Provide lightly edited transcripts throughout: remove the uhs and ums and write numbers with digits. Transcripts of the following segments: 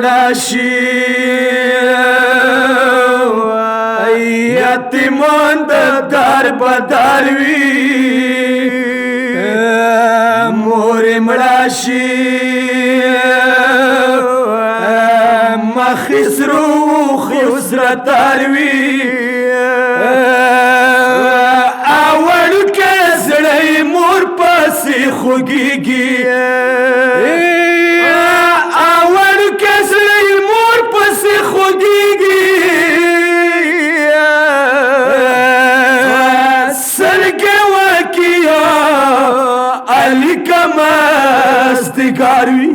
مړه شي یتیمان د در بدر وي مور مړه شي مخ سرو خسره تر وي اول کې زړی مور پسې خوږیږي اول کې زړی مور پسې خوږیږي سرګې وکیا علی کمستګار وي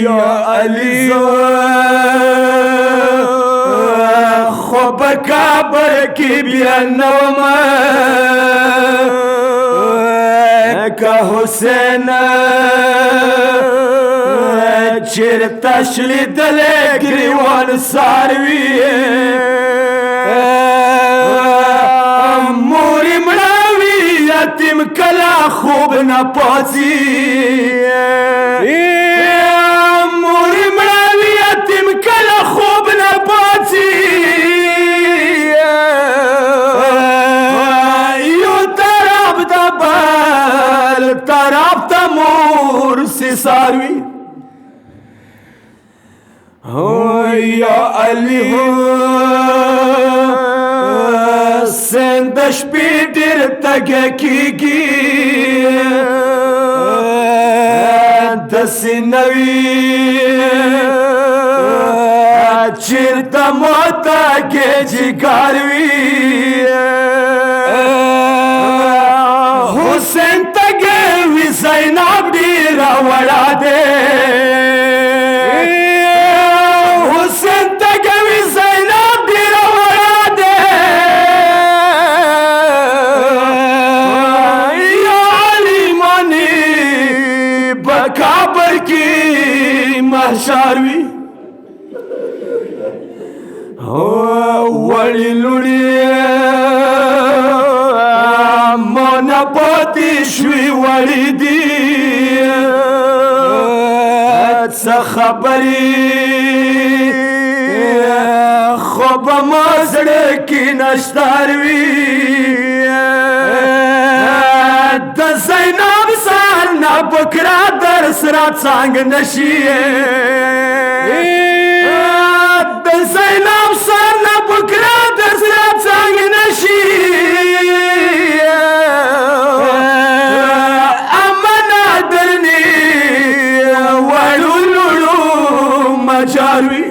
یا علی خو په کابل کې بیا نوم که حسین چېرته شلیدلی ګریوان ساروي مور مړه وي یتیم کله خوب نه پاڅي طرف تا مور سے ساروی یا علی سندش پی دیر تگه کیگی دسی نوی چرتا موتا گیجی گاروی حسین زینب ډیره وړه ده حسین تګوي زینب ډیره وړه ده یا علي مانی په کابل کې محشر وي وړې لوړې مونه پاتې شوي وړې دي څه خبرې خو به ما زړه کې نشتار وي د زینب سر نه بکره در سره څنګه نشي د زینب سر نه بکره در سره څنګه نشي جاروی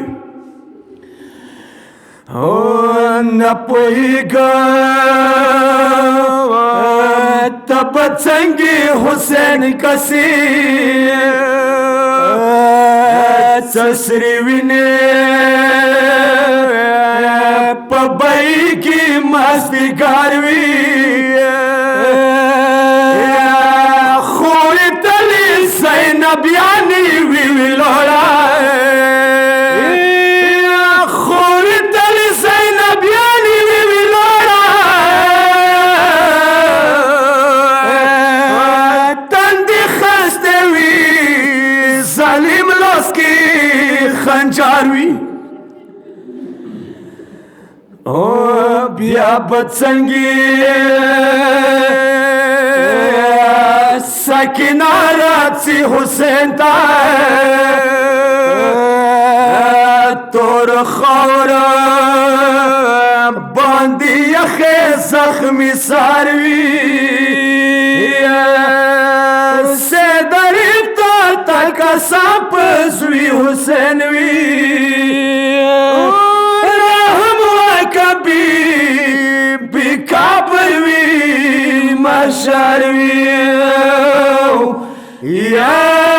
نپویگا تب څنګه حسین کسی سسری وینه په بای کې مستګار وی خورې تلې زینب یانی وی ویلوړا خنجاروی بیا بڅنګي سکینه راځي حسین تا تور خور باندې یخ زخمی ساروی سپ سوی حسین وی رحم وکبی بی کابل وی مشار وی یا